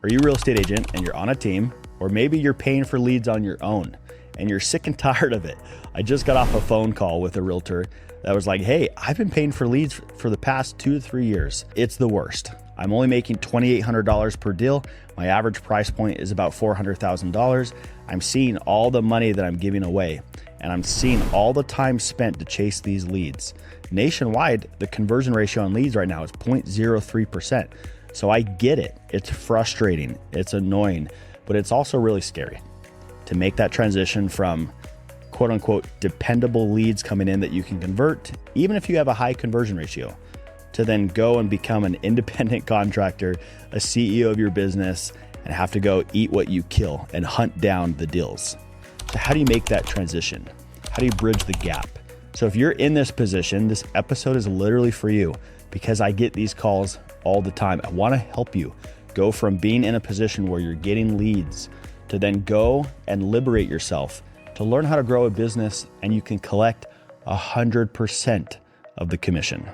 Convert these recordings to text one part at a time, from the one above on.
Are you a real estate agent and you're on a team, or maybe you're paying for leads on your own and you're sick and tired of it? I just got off a phone call with a realtor that was like, hey, I've been paying for leads for the past 2 to 3 years. It's the worst. I'm only making $2,800 per deal. My average price point is about $400,000. I'm seeing all the money that I'm giving away, and I'm seeing all the time spent to chase these leads. Nationwide, the conversion ratio on leads right now is 0.03%. So I get it. It's frustrating. It's annoying, but it's also really scary to make that transition from quote unquote dependable leads coming in that you can convert, even if you have a high conversion ratio, to then go and become an independent contractor, a CEO of your business, and have to go eat what you kill and hunt down the deals. So how do you make that transition? How do you bridge the gap? So if you're in this position, this episode is literally for you, because I get these calls all the time. I want to help you go from being in a position where you're getting leads to then go and liberate yourself to learn how to grow a business, and you can collect 100% of the commission.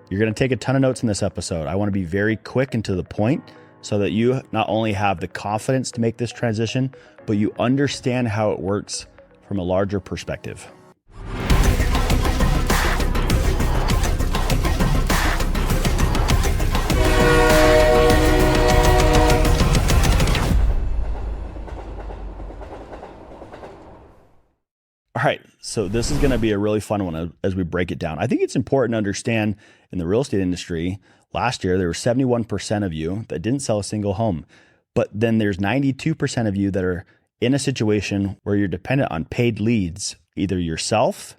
You're going to take a ton of notes in this episode. I want to be very quick and to the point so that you not only have the confidence to make this transition, but you understand how it works from a larger perspective. All right, so this is going to be a really fun one as we break it down. I think it's important to understand in the real estate industry, last year there were 71% of you that didn't sell a single home, but then there's 92% of you that are in a situation where you're dependent on paid leads, either yourself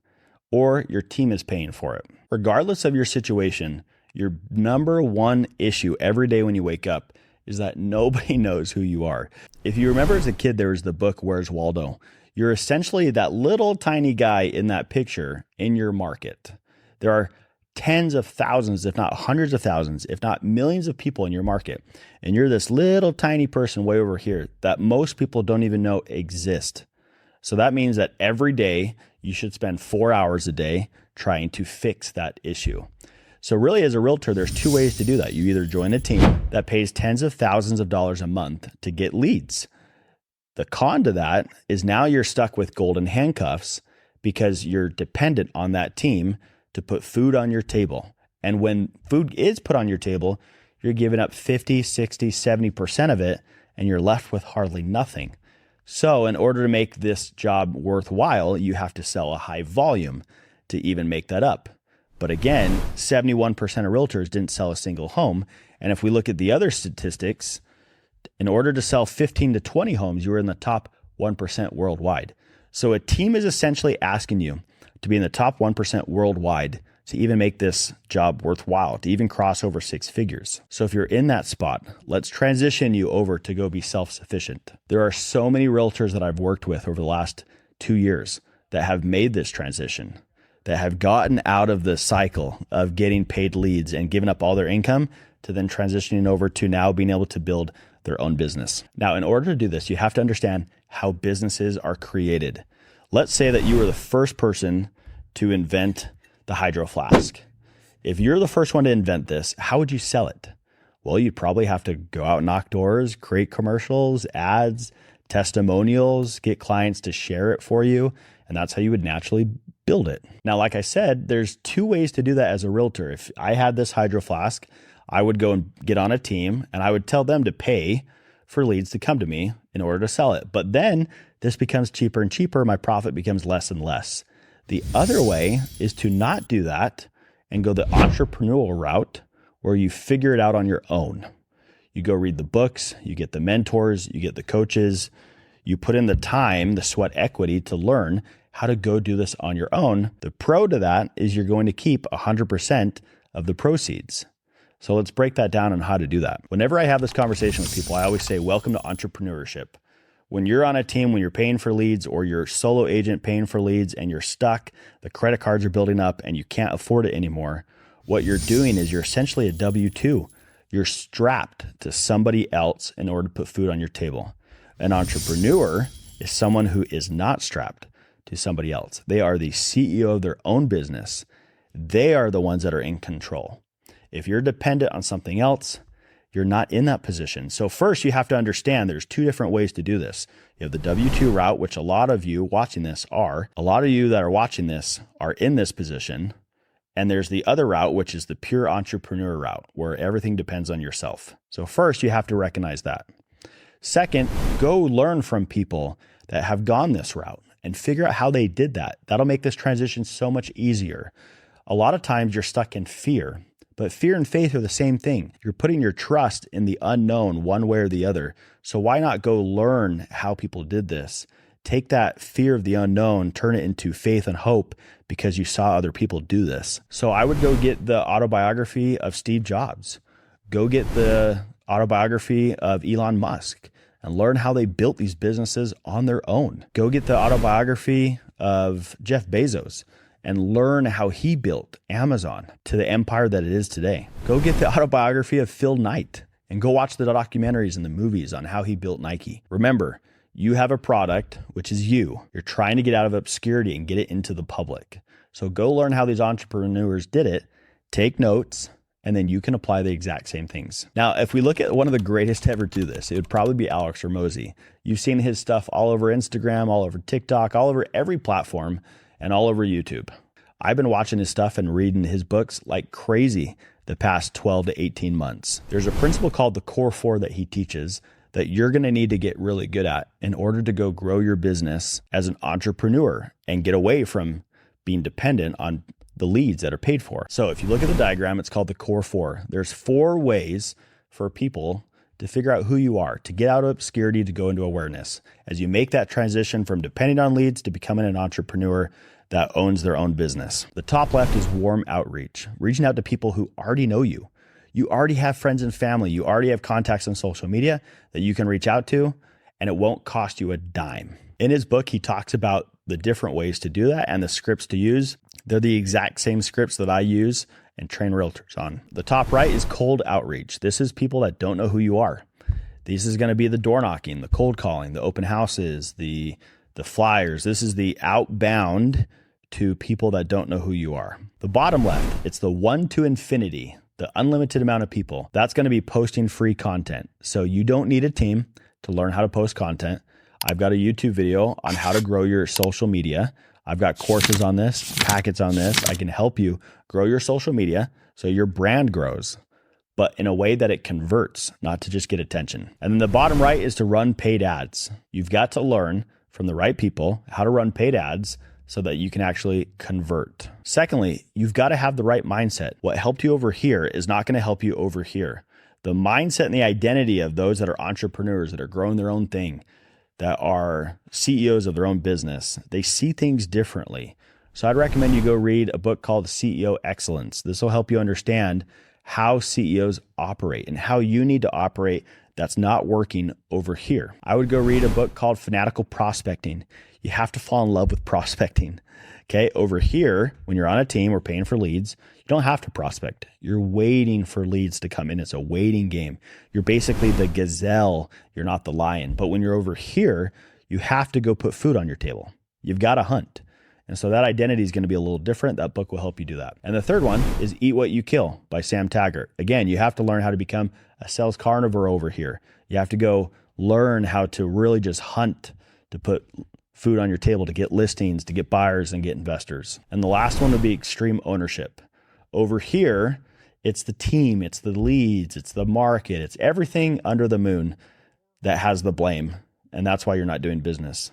or your team is paying for it. Regardless of your situation, your number one issue every day when you wake up is that nobody knows who you are. If you remember as a kid, there was the book, Where's Waldo? You're essentially that little tiny guy in that picture in your market. There are tens of thousands, if not hundreds of thousands, if not millions of people in your market. And you're this little tiny person way over here that most people don't even know exist. So that means that every day you should spend 4 hours a day trying to fix that issue. So really, as a realtor, there's 2 ways to do that. You either join a team that pays tens of thousands of dollars a month to get leads. The con to that is now you're stuck with golden handcuffs because you're dependent on that team to put food on your table. And when food is put on your table, you're giving up 50, 60, 70% of it, and you're left with hardly nothing. So in order to make this job worthwhile, you have to sell a high volume to even make that up. But again, 71% of realtors didn't sell a single home. And if we look at the other statistics, in order to sell 15 to 20 homes, you were in the top 1% worldwide. So a team is essentially asking you to be in the top 1% worldwide to even make this job worthwhile, to even cross over 6 figures. So if you're in that spot, let's transition you over to go be self-sufficient. There are so many realtors that I've worked with over the last 2 years that have made this transition, that have gotten out of the cycle of getting paid leads and given up all their income to then transitioning over to now being able to build their own business. Now, in order to do this, you have to understand how businesses are created. Let's say that you were the first person to invent the hydro flask. If you're the first one to invent this, how would you sell it? Well, you'd probably have to go out and knock doors, create commercials, ads, testimonials, get clients to share it for you, and that's how you would naturally build it. Now, like I said, there's 2 ways to do that as a realtor. If I had this hydro flask, I would go and get on a team and I would tell them to pay for leads to come to me in order to sell it. But then this becomes cheaper and cheaper. My profit becomes less and less. The other way is to not do that and go the entrepreneurial route where you figure it out on your own. You go read the books, you get the mentors, you get the coaches, you put in the time, the sweat equity to learn how to go do this on your own. The pro to that is you're going to keep 100% of the proceeds. So let's break that down on how to do that. Whenever I have this conversation with people, I always say, welcome to entrepreneurship. When you're on a team, when you're paying for leads, or you're a solo agent paying for leads and you're stuck, the credit cards are building up and you can't afford it anymore, what you're doing is you're essentially a W-2. You're strapped to somebody else in order to put food on your table. An entrepreneur is someone who is not strapped to somebody else. They are the CEO of their own business. They are the ones that are in control. If you're dependent on something else, You're not in that position. So first, you have to understand there's two different ways to do this. You have the W-2 route, which a lot of you watching this are. A lot of you that are watching this are in this position. And there's the other route, which is the pure entrepreneur route, where everything depends on yourself. So first, you have to recognize that. Second, go learn from people that have gone this route and figure out how they did that. That'll make this transition so much easier. A lot of times you're stuck in fear, but fear and faith are the same thing. You're putting your trust in the unknown one way or the other. So why not go learn how people did this? Take that fear of the unknown, turn it into faith and hope because you saw other people do this. So I would go get the autobiography of Steve Jobs. Go get the autobiography of Elon Musk and learn how they built these businesses on their own. Go get the autobiography of Jeff Bezos and learn how he built Amazon to the empire that it is today. Go get the autobiography of Phil Knight and go watch the documentaries and the movies on how he built Nike. Remember, you have a product, which is you. You're trying to get out of obscurity and get it into the public. So go learn how these entrepreneurs did it, take notes, and then you can apply the exact same things. Now, if we look at one of the greatest to ever do this, it would probably be Alex Hormozi. You've seen his stuff all over Instagram, all over TikTok, all over every platform, and all over YouTube. I've been watching his stuff and reading his books like crazy the past 12 to 18 months. There's a principle called the Core Four that he teaches that you're going to need to get really good at in order to go grow your business as an entrepreneur and get away from being dependent on the leads that are paid for. So if you look at the diagram, it's called the Core Four. There's 4 ways for people to figure out who you are, to get out of obscurity, to go into awareness. As you make that transition from depending on leads to becoming an entrepreneur that owns their own business. The top left is warm outreach, reaching out to people who already know you. You already have friends and family. You already have contacts on social media that you can reach out to, and it won't cost you a dime. In his book, he talks about the different ways to do that and the scripts to use. They're the exact same scripts that I use and train realtors on. The top right is cold outreach. This is people that don't know who you are. This is going to be the door knocking, the cold calling, the open houses, the flyers. This is the outbound to people that don't know who you are. The bottom left, it's the 1 to infinity, the unlimited amount of people. That's going to be posting free content. So you don't need a team to learn how to post content. I've got a YouTube video on how to grow your social media. I've got courses on this, packets on this. I can help you grow your social media so your brand grows, but in a way that it converts, not to just get attention. And then the bottom right is to run paid ads. You've got to learn from the right people how to run paid ads so that you can actually convert. Secondly, you've got to have the right mindset. What helped you over here is not going to help you over here. The mindset and the identity of those that are entrepreneurs, that are growing their own thing, that are CEOs of their own business, they see things differently. So I'd recommend you go read a book called CEO Excellence. This will help you understand how CEOs operate and how you need to operate that's not working over here. I would go read a book called Fanatical Prospecting. You have to fall in love with prospecting. Okay, over here, when you're on a team or paying for leads, you don't have to prospect. You're waiting for leads to come in. It's a waiting game. You're basically the gazelle. You're not the lion. But when you're over here, you have to go put food on your table. You've got to hunt. And so that identity is going to be a little different. That book will help you do that. And the third one is Eat What You Kill by Sam Taggart. Again, you have to learn how to become a sales carnivore over here. You have to go learn how to really just hunt to put food on your table, to get listings, to get buyers and get investors. And the last one would be extreme ownership. Over here, it's the team, it's the leads, it's the market, it's everything under the moon that has the blame. And that's why you're not doing business.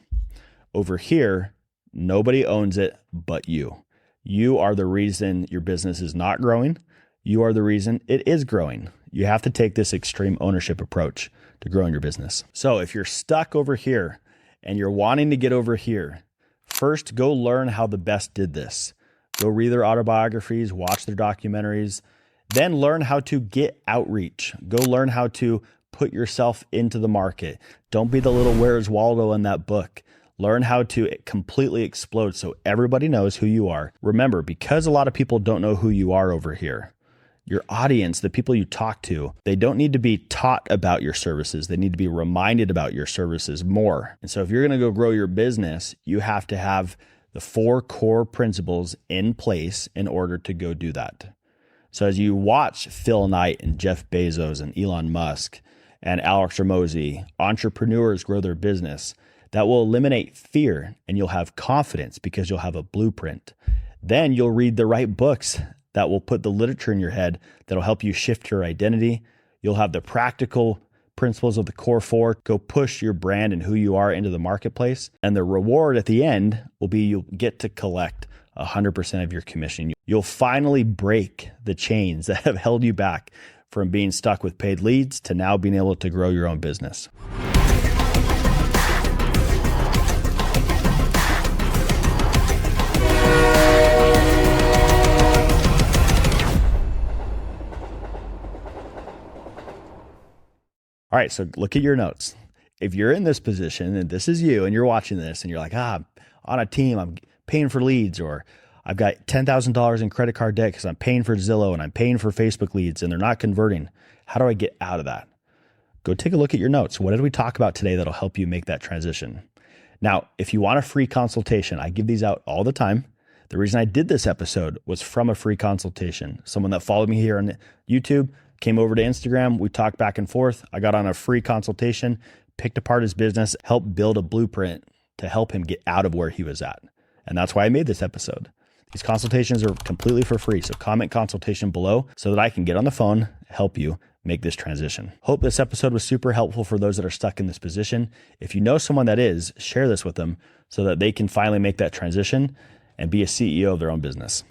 Over here, nobody owns it but you. You are the reason your business is not growing. You are the reason it is growing. You have to take this extreme ownership approach to growing your business. So if you're stuck over here and you're wanting to get over here, first go learn how the best did this. Go read their autobiographies, watch their documentaries, then learn how to get outreach. Go learn how to put yourself into the market. Don't be the little Where's Waldo in that book. Learn how to completely explode so everybody knows who you are. Remember, because a lot of people don't know who you are over here, your audience, the people you talk to, they don't need to be taught about your services. They need to be reminded about your services more. And so if you're going to go grow your business, you have to have the 4 core principles in place in order to go do that. So as you watch Phil Knight and Jeff Bezos and Elon Musk and Alex Hormozi, entrepreneurs grow their business, that will eliminate fear and you'll have confidence because you'll have a blueprint. Then you'll read the right books that will put the literature in your head that'll help you shift your identity. You'll have the practical principles of the core four, go push your brand and who you are into the marketplace. And the reward at the end will be you'll get to collect 100% of your commission. You'll finally break the chains that have held you back from being stuck with paid leads to now being able to grow your own business. All right, so look at your notes. If you're in this position and this is you and you're watching this and you're like, I'm on a team, I'm paying for leads, or I've got $10,000 in credit card debt because I'm paying for Zillow and I'm paying for Facebook leads and they're not converting. How do I get out of that? Go take a look at your notes. What did we talk about today that'll help you make that transition? Now, if you want a free consultation, I give these out all the time. The reason I did this episode was from a free consultation. Someone that followed me here on YouTube came over to Instagram. We talked back and forth. I got on a free consultation, picked apart his business, helped build a blueprint to help him get out of where he was at. And that's why I made this episode. These consultations are completely for free. So comment consultation below so that I can get on the phone, help you make this transition. Hope this episode was super helpful for those that are stuck in this position. If you know someone that is, share this with them so that they can finally make that transition and be a CEO of their own business.